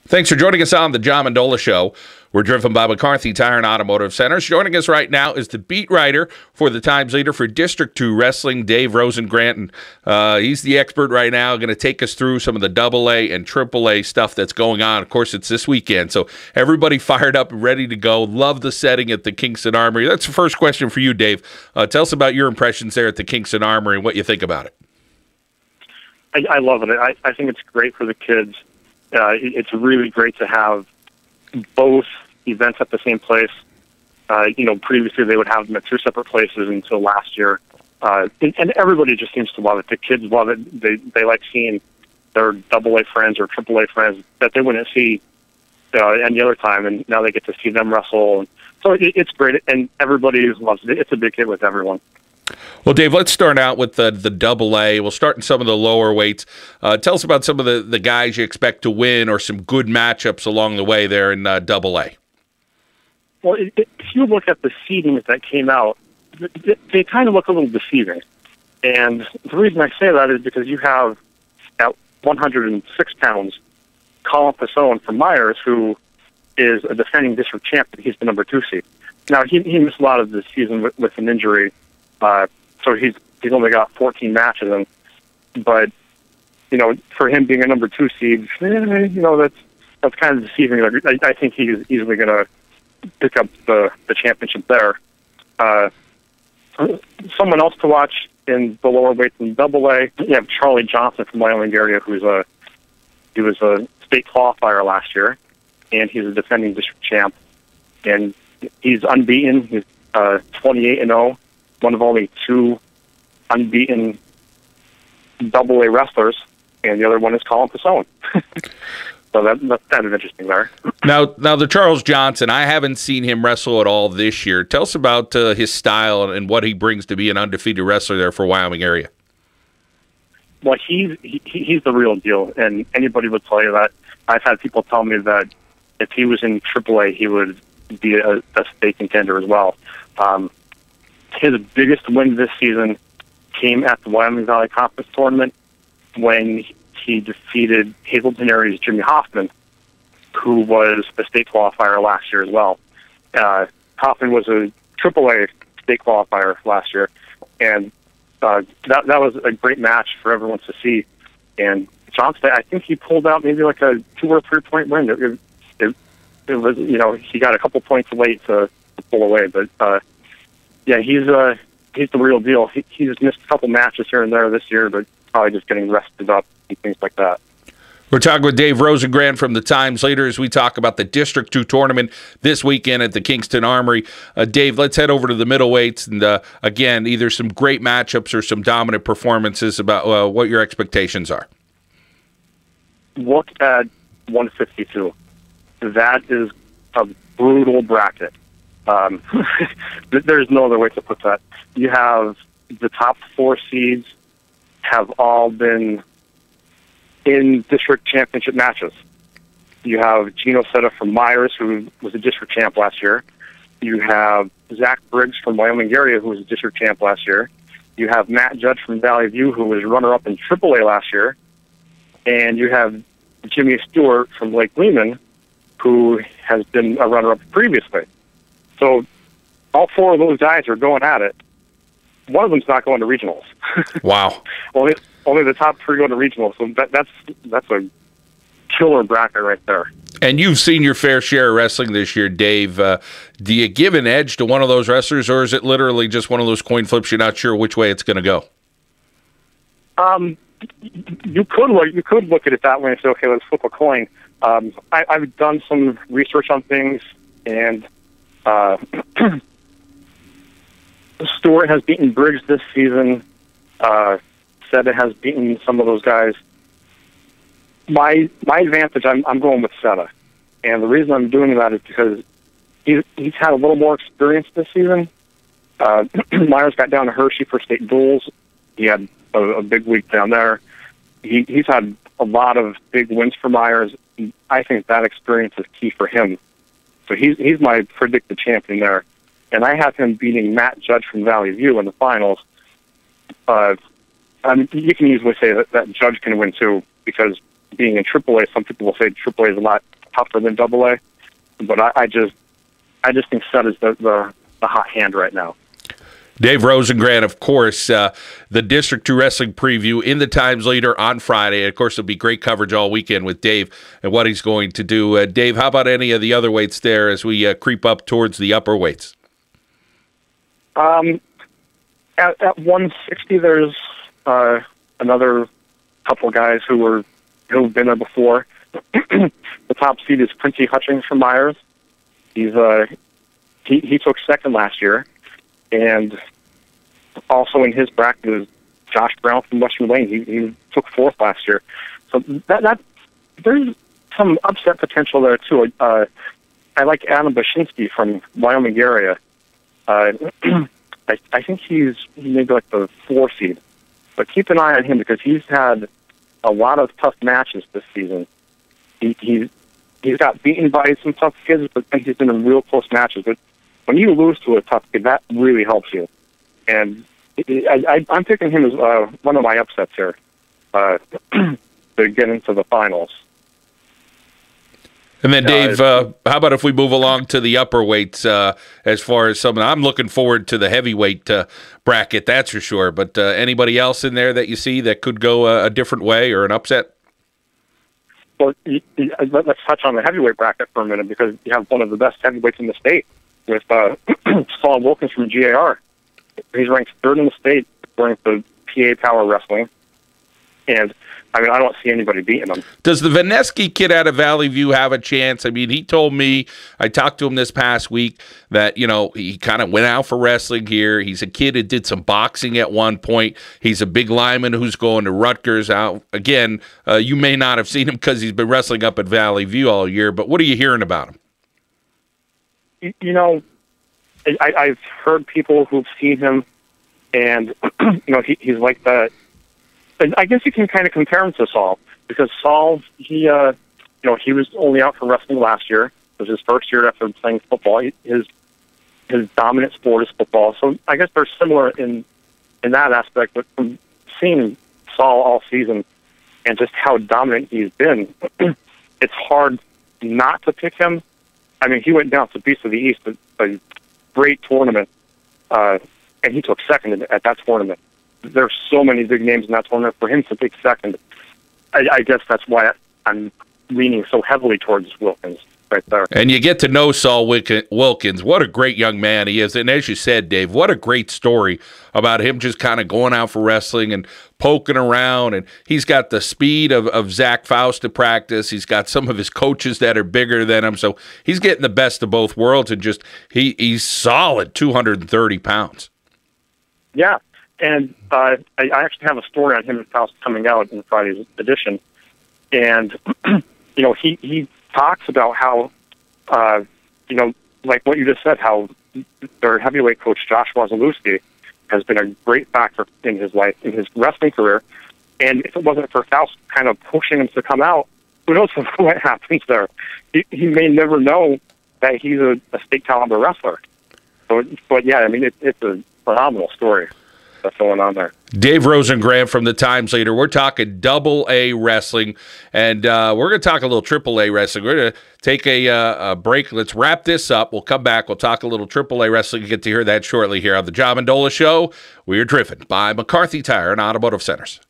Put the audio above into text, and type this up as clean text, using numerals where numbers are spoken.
Thanks for joining us on the John Mendola Show. We're driven by McCarthy Tire and Automotive Centers. Joining us right now is the beat writer for the Times leader for District 2 Wrestling, Dave Rosengrant. And he's the expert right now, going to take us through some of the AA and AAA stuff that's going on. Of course, it's this weekend, so everybody fired up and ready to go. Love the setting at the Kingston Armory. That's the first question for you, Dave. Tell us about your impressions there at the Kingston Armory and what you think about it. I love it. I think it's great for the kids. It's really great to have both events at the same place. Previously they would have them at two separate places until last year. And everybody just seems to love it. The kids love it. They like seeing their AA friends or AAA friends that they wouldn't see any other time, and now they get to see them wrestle. And so it's great, and everybody loves it. It's a big hit with everyone. Well, Dave, let's start out with the AA. We'll start in some of the lower weights. Tell us about some of the guys you expect to win or some good matchups along the way there in AA. Well, if you look at the seedings that came out, they kind of look a little deceiving. And the reason I say that is because you have, at 106 pounds, Colin Pasone from Myers, who is a defending district champion. He's the number 2 seed. Now, he missed a lot of the season with an injury. So he's only got 14 matches in. But, for him being a number 2 seed, that's kind of deceiving. I think he's easily going to pick up the championship there. Someone else to watch in the lower weights in AA, you have Charlie Johnson from Wyoming area, he was a state qualifier last year, and he's a defending district champ. And he's unbeaten. He's 28-0. One of only 2 unbeaten AA wrestlers, and the other one is Colin Pasone. So that's kind of interesting there. Now the Charles Johnson, I haven't seen him wrestle at all this year. Tell us about his style and what he brings to be an undefeated wrestler there for Wyoming area. Well, he's the real deal, and anybody would tell you that. I've had people tell me that if he was in AAA, he would be a state contender as well. His biggest win this season came at the Wyoming Valley Conference Tournament when he defeated Hazleton area's Jimmy Hoffman, who was a state qualifier last year as well. Hoffman was a AAA state qualifier last year, and that was a great match for everyone to see. And Johnson, I think he pulled out maybe like a 2 or 3 point win. It was, he got a couple points late to pull away, but yeah, he's the real deal. He's missed a couple matches here and there this year, but probably just getting rested up and things like that. We're talking with Dave Rosengrant from the Times Leader as we talk about the District 2 tournament this weekend at the Kingston Armory. Dave, let's head over to the middleweights and, again, either some great matchups or some dominant performances about what your expectations are. Look at 152. That is a brutal bracket. There's no other way to put that. You have the top 4 seeds have all been in district championship matches. You have Gino Setta from Myers, who was a district champ last year. You have Zach Briggs from Wyoming area, who was a district champ last year. You have Matt Judge from Valley View, who was runner-up in AAA last year. And you have Jimmy Stewart from Lake Lehman, who has been a runner-up previously. So all 4 of those guys are going at it. One of them's not going to regionals. Wow. Only the top 3 go to regionals. So that's a killer bracket right there. And you've seen your fair share of wrestling this year, Dave. Do you give an edge to one of those wrestlers, or is it literally just one of those coin flips you're not sure which way it's going to go? You could look at it that way and say, okay, let's flip a coin. I've done some research on things, and Stewart has beaten Briggs this season. Setta has beaten some of those guys. My advantage, I'm going with Setta. And the reason I'm doing that is because he's had a little more experience this season. Myers got down to Hershey for state duels. He had a big week down there. He's had a lot of big wins for Myers. I think that experience is key for him. So he's my predicted champion there. And I have him beating Matt Judge from Valley View in the finals. You can easily say that Judge can win too, because being in AAA, some people will say AAA is a lot tougher than AA, but I just think Seth is the hot hand right now. Dave Rosengrant, of course, the District 2 Wrestling preview in the Times Leader on Friday. Of course, there'll be great coverage all weekend with Dave and what he's going to do. Dave, how about any of the other weights there as we creep up towards the upper weights? At 160, there's another couple guys who've been there before. The top seed is Quincy Hutchings from Myers. He took second last year, and also in his bracket is Josh Brown from Western Lane. He took fourth last year. So that there's some upset potential there too. I like Adam Bashinsky from Wyoming area. I think he's maybe like the 4 seed, but keep an eye on him because he's had a lot of tough matches this season. He's got beaten by some tough kids, but then he's been in real close matches. But when you lose to a tough kid, that really helps you. And I'm picking him as one of my upsets here to get into the finals. And then, Dave, how about if we move along to the upper weights as far as some? I'm looking forward to the heavyweight bracket, that's for sure. But anybody else in there that you see that could go a different way or an upset? Well, let's touch on the heavyweight bracket for a minute because you have one of the best heavyweights in the state with Saul Wilkins from GAR. He's ranked 3rd in the state according to PA Power Wrestling. And, I mean, I don't see anybody beating him. Does the Vaneski kid out of Valley View have a chance? I mean, he told me, I talked to him this past week, that, you know, he kind of went out for wrestling here. He's a kid who did some boxing at one point. He's a big lineman who's going to Rutgers. Again, you may not have seen him because he's been wrestling up at Valley View all year, but what are you hearing about him? You know, I've heard people who've seen him, and, you know, he's like that. And I guess you can kind of compare him to Saul because Saul, he was only out for wrestling last year. It was his first year after playing football. His dominant sport is football. So I guess they're similar in that aspect. But from seeing Saul all season and just how dominant he's been, it's hard not to pick him. I mean, he went down to Beast of the East, a great tournament, and he took second at that tournament. There's so many big names in that tournament. For him to take second, I guess that's why I'm leaning so heavily towards Wilkins right there. And you get to know Saul Wilkins. What a great young man he is. And as you said, Dave, what a great story about him just kind of going out for wrestling and poking around. And he's got the speed of Zach Faust to practice. He's got some of his coaches that are bigger than him. So he's getting the best of both worlds. And just he's solid 230 pounds. Yeah. And I actually have a story on him and Faust coming out in Friday's edition. And, you know, he talks about how, you know, like what you just said, how their heavyweight coach, Joshua Zalewski, has been a great factor in his life, in his wrestling career. And if it wasn't for Faust kind of pushing him to come out, who knows what happens there? He may never know that he's a state caliber wrestler. But yeah, I mean, it's a phenomenal story that's going on there. Dave Rosengrant from the Times Leader. We're talking AA wrestling, and we're going to talk a little AAA wrestling. We're going to take a break. Let's wrap this up. We'll come back. We'll talk a little AAA wrestling. You get to hear that shortly here on the John Mendola Show. We are driven by McCarthy Tire and Automotive Centers.